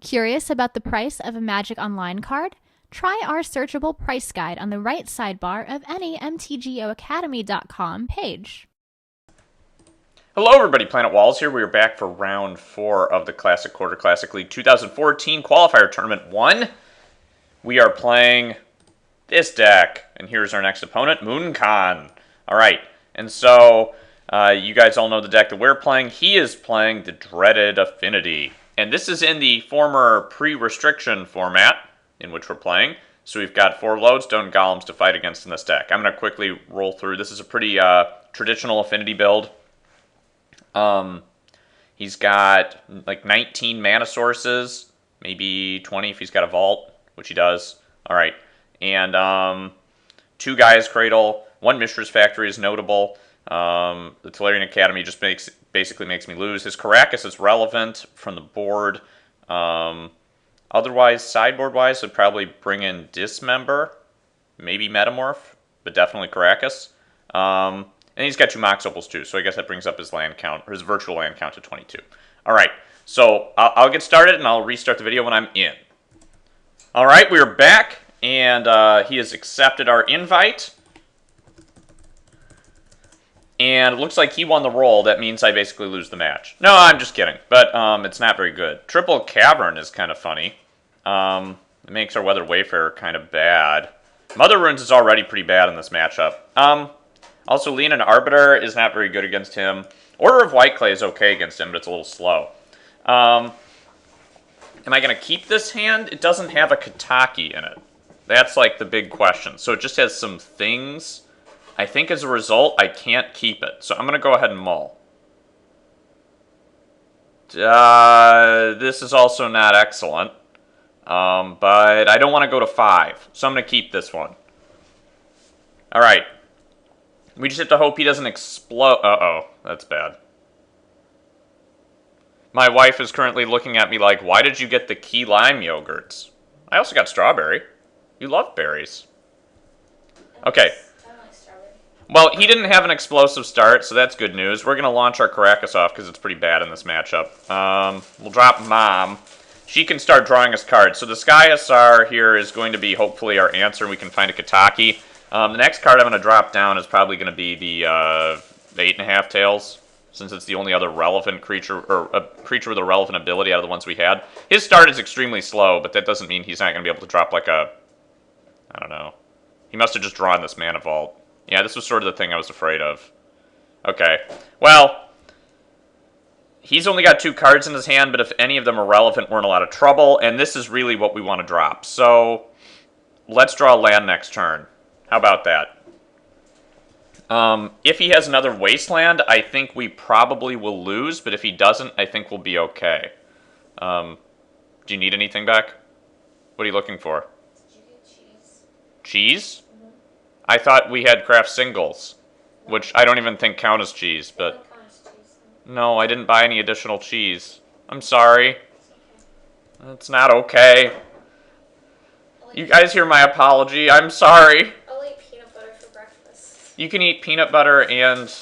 Curious about the price of a Magic Online card? Try our searchable price guide on the right sidebar of any mtgoacademy.com page. Hello everybody, Planet Walls here. We are back for round 4 of the Classic Quarter Classic League 2014 Qualifier Tournament 1. We are playing this deck, and here's our next opponent, Mooncon. Alright, and so you guys all know the deck that we're playing. He is playing the Dreaded Affinity. And this is in the former pre-restriction format in which we're playing. So we've got 4 Lodestone Golems to fight against in this deck. I'm going to quickly roll through. This is a pretty traditional Affinity build. He's got like 19 mana sources, maybe 20 if he's got a vault, which he does. Alright, and 2 Gaia's Cradle, 1 Mishra's Factory is notable. The Tolarian Academy just basically makes me lose. His Karakas is relevant from the board. Otherwise, sideboard-wise, would probably bring in Dismember, maybe Metamorph, but definitely Karakas. And he's got 2 Mox Opals too, so I guess that brings up his land count, or his virtual land count to 22. Alright, so I'll get started and I'll restart the video when I'm in. Alright, we are back, and he has accepted our invite. And it looks like he won the roll. That means I basically lose the match. No, I'm just kidding, but it's not very good. Triple Cavern is kind of funny. It makes our Weather Wayfarer kind of bad. Mother Runes is already pretty bad in this matchup. Also, Leonin Arbiter is not very good against him. Order of Whiteclay is okay against him, but it's a little slow. Am I going to keep this hand? It doesn't have a Kataki in it. That's like the big question. So it just has some things. I think as a result, I can't keep it. So I'm going to go ahead and mull. This is also not excellent. But I don't want to go to 5. So I'm going to keep this one. Alright. We just have to hope he doesn't explode. Uh-oh, that's bad. My wife is currently looking at me like, why did you get the key lime yogurts? I also got strawberry. You love berries. Okay. I don't like strawberry. Well, he didn't have an explosive start, so that's good news. We're going to launch our Karakas off because it's pretty bad in this matchup. We'll drop Mom. She can start drawing us cards. So the Sky Hussar here is going to be hopefully our answer. We can find a Kataki. The next card I'm going to drop down is probably going to be the 8.5 Tails, since it's the only other relevant creature, or a creature with a relevant ability out of the ones we had. His start is extremely slow, but that doesn't mean he's not going to be able to drop like a, I don't know. He must have just drawn this Mana Vault. Yeah, this was sort of the thing I was afraid of. Okay, well, he's only got 2 cards in his hand, but if any of them are relevant, we're in a lot of trouble, and this is really what we want to drop. So, let's draw a land next turn. How about that? If he has another Wasteland, I think we probably will lose, but if he doesn't, I think we'll be okay. Do you need anything back? What are you looking for? Did you get cheese? Cheese? Mm-hmm. I thought we had craft singles, which I don't even think count as cheese, but... No, I didn't buy any additional cheese. I'm sorry. It's not okay. You guys hear my apology. I'm sorry. I'll eat peanut butter for breakfast. You can eat peanut butter and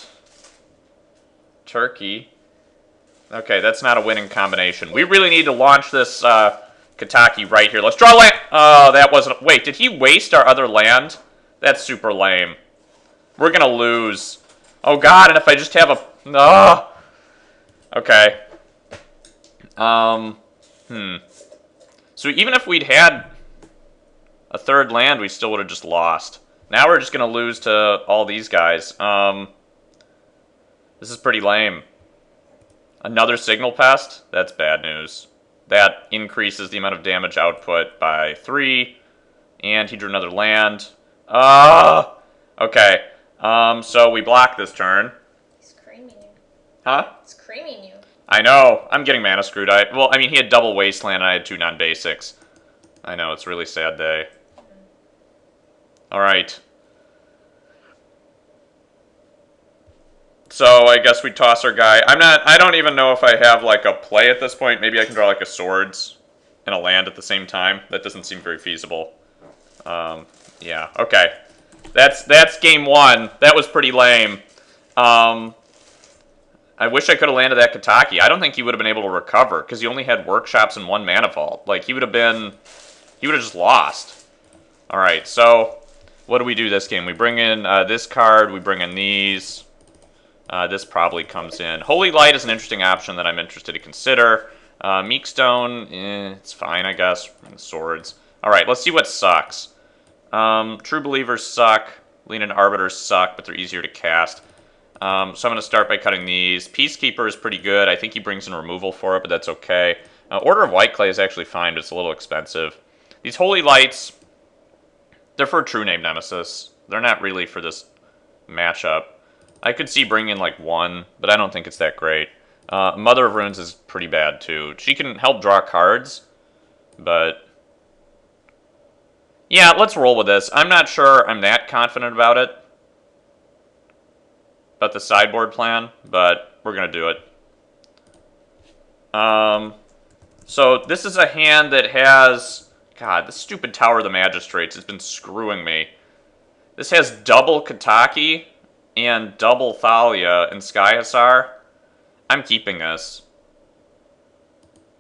turkey. Okay, that's not a winning combination. We really need to launch this Kataki right here. Let's draw land. Oh, that wasn't... Wait, did he waste our other land? That's super lame. We're going to lose. Oh, God, and if I just have a... Oh. Okay. So even if we'd had a 3rd land, we still would have just lost. Now we're just going to lose to all these guys. This is pretty lame. Another Signal Pest? That's bad news. That increases the amount of damage output by 3. And he drew another land. Okay. So we block this turn. He's creaming you. Huh? He's creaming you. I know. I'm getting mana screwed. Well, I mean, he had double Wasteland and I had 2 non-basics. I know, it's a really sad day. Alright. So, I guess we toss our guy. I don't even know if I have, like, a play at this point. Maybe I can draw, like, a Swords and a land at the same time. That doesn't seem very feasible. Yeah, okay. That's game 1. That was pretty lame. I I wish I could have landed that Kataki. I don't think he would have been able to recover, because he only had workshops and 1 mana vault. Like, he would have just lost. Alright, so what do we do this game? We bring in this card, we bring in these. This probably comes in. Holy Light is an interesting option that I'm interested to consider. Meekstone, it's fine, I guess. Swords. Alright, let's see what sucks. True Believers suck. Leanin' Arbiters suck, but they're easier to cast. So I'm going to start by cutting these. Peacekeeper is pretty good. I think he brings in removal for it, but that's okay. Order of Whiteclay is actually fine, but it's a little expensive. These Holy Lights, they're for True Name Nemesis. They're not really for this matchup. I could see bringing in like 1, but I don't think it's that great. Mother of Runes is pretty bad too. She can help draw cards, but yeah, let's roll with this. I'm not sure I'm that confident about it, about the sideboard plan, but we're going to do it. So this is a hand that has, God, this stupid Tower of the Magistrates has been screwing me. This has double Kataki and double Thalia and Sky Hussar. I'm keeping this.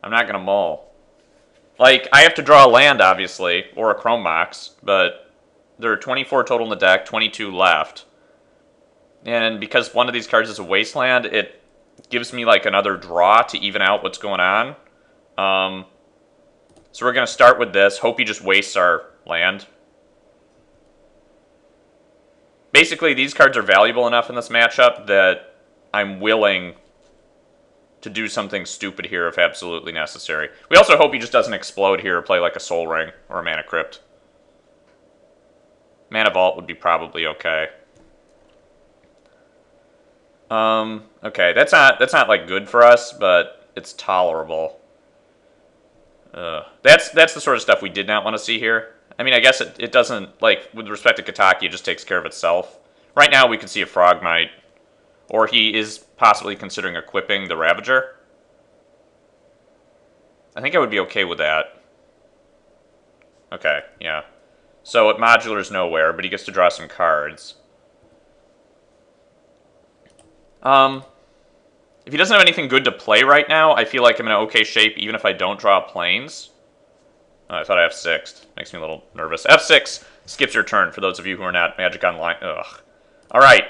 I'm not going to mull. Like, I have to draw a land, obviously, or a Chrome Mox, but there are 24 total in the deck, 22 left. And because one of these cards is a Wasteland, it gives me, like, another draw to even out what's going on. So we're going to start with this. Hope he just wastes our land. Basically, these cards are valuable enough in this matchup that I'm willing to do something stupid here if absolutely necessary. We also hope he just doesn't explode here or play like a Soul Ring or a Mana Crypt. Mana Vault would be probably okay. Okay, that's not like good for us, but it's tolerable. That's the sort of stuff we did not want to see here. I mean, I guess it doesn't, like, with respect to Kataki, it just takes care of itself. Right now, we could see a Frogmite, or he is possibly considering equipping the Ravager. I think I would be okay with that. Okay, yeah. So, at Modular's nowhere, but he gets to draw some cards. If he doesn't have anything good to play right now, I feel like I'm in okay shape even if I don't draw planes. Oh, I thought I F6'd. Makes me a little nervous. F6 skips your turn for those of you who are not Magic Online. Ugh. Alright,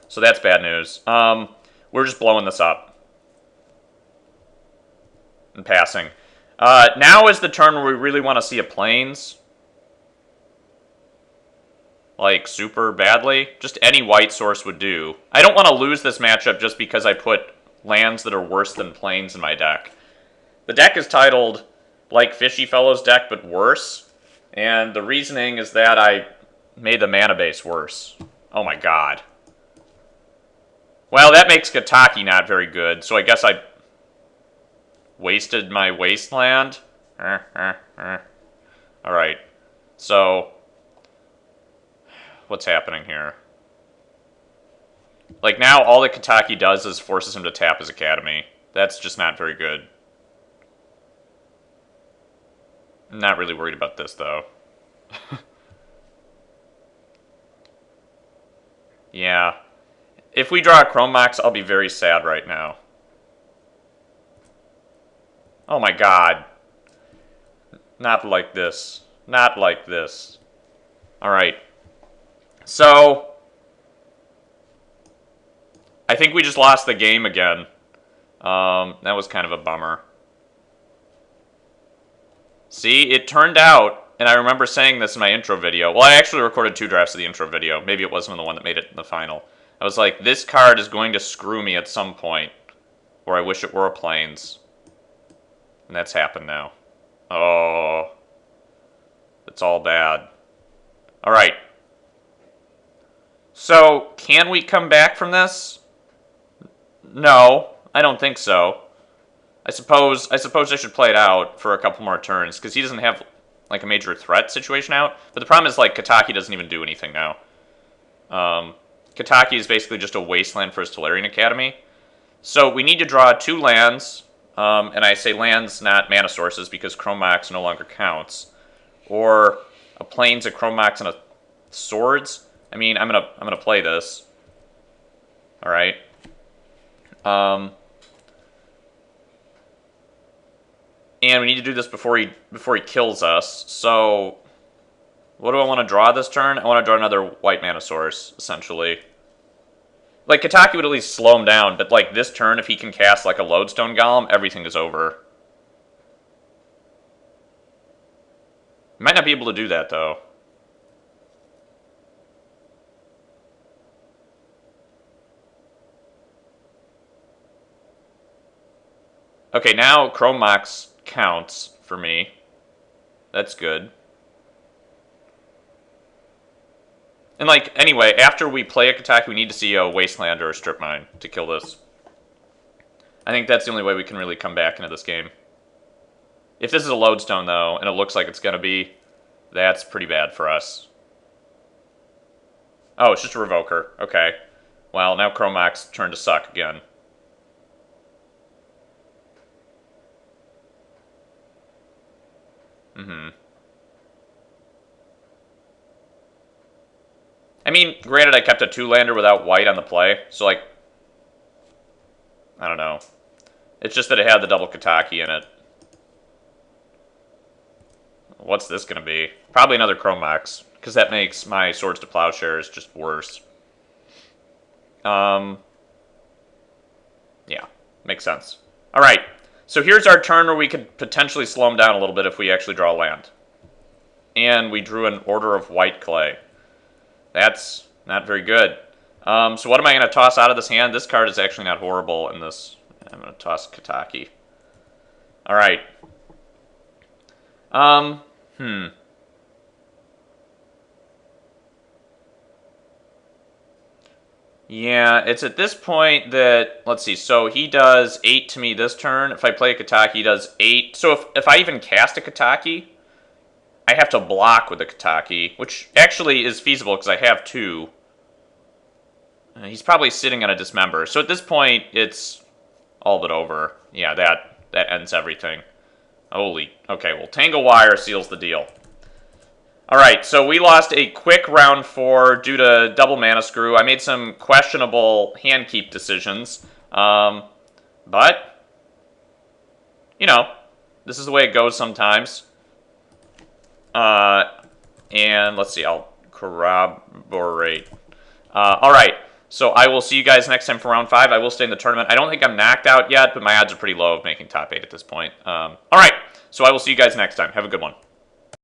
so that's bad news. We're just blowing this up. And passing. Now is the turn where we really want to see a planes. Like, super badly. Just any white source would do. I don't want to lose this matchup just because I put lands that are worse than planes in my deck. The deck is titled like Fishy Fellow's deck, but worse. And the reasoning is that I made the mana base worse. Oh my god. Well, that makes Kataki not very good, so I guess I wasted my Wasteland. Alright. So, what's happening here? Like, now all that Kataki does is forces him to tap his Academy. That's just not very good. I'm not really worried about this, though. Yeah. If we draw a Chrome Mox, I'll be very sad right now. Oh my god. Not like this. Not like this. Alright. So, I think we just lost the game again. That was kind of a bummer. See, it turned out, and I remember saying this in my intro video. Well, I actually recorded 2 drafts of the intro video. Maybe it wasn't the one that made it in the final. I was like, this card is going to screw me at some point, or I wish it were a plains. And that's happened now. Oh. It's all bad. Alright. So, can we come back from this? No, I don't think so. I suppose I should play it out for a couple more turns, because he doesn't have, like, a major threat situation out. But the problem is, like, Kataki doesn't even do anything now. Kataki is basically just a wasteland for his Tolarian Academy. So we need to draw 2 lands, and I say lands, not mana sources, because Chrome Mox no longer counts. Or a plains, a Chrome Mox, and a swords. I mean, I'm gonna play this. Alright. And we need to do this before he kills us. So, what do I want to draw this turn? I want to draw another white mana source, essentially. Like, Kataki would at least slow him down, but like this turn, if he can cast like a Lodestone Golem, everything is over. Might not be able to do that, though. Okay, now Chrome Mox counts for me. That's good. And, like, anyway, after we play a Kataki, we need to see a Wasteland or a Strip Mine to kill this. I think that's the only way we can really come back into this game. If this is a Lodestone, though, and it looks like it's going to be, that's pretty bad for us. Oh, it's just a Revoker. Okay. Well, now Chrome Mox turned to suck again. I mean, granted, I kept a 2-lander without white on the play, so, like, I don't know. It's just that it had the double Kataki in it. What's this going to be? Probably another Chrome Mox, because that makes my Swords to Plowshares just worse. Yeah, makes sense. All right, so here's our turn where we could potentially slow him down a little bit if we actually draw land. And we drew an Order of White Clay. That's not very good. So what am I going to toss out of this hand? This card is actually not horrible in this. I'm going to toss Kataki. All right. Yeah, it's at this point that, let's see, so he does 8 to me this turn. If I play a Kataki, he does 8. So if I even cast a Kataki, I have to block with a Kataki, which actually is feasible because I have 2. He's probably sitting on a Dismember. So at this point, it's all but over. Yeah, that ends everything. Holy, okay, well, Tangle Wire seals the deal. All right, so we lost a quick round 4 due to double mana screw. I made some questionable hand keep decisions, but, you know, this is the way it goes sometimes. And let's see, I'll corroborate. All right, so I will see you guys next time for round 5. I will stay in the tournament. I don't think I'm knocked out yet, but my odds are pretty low of making top 8 at this point. All right, so I will see you guys next time. Have a good one.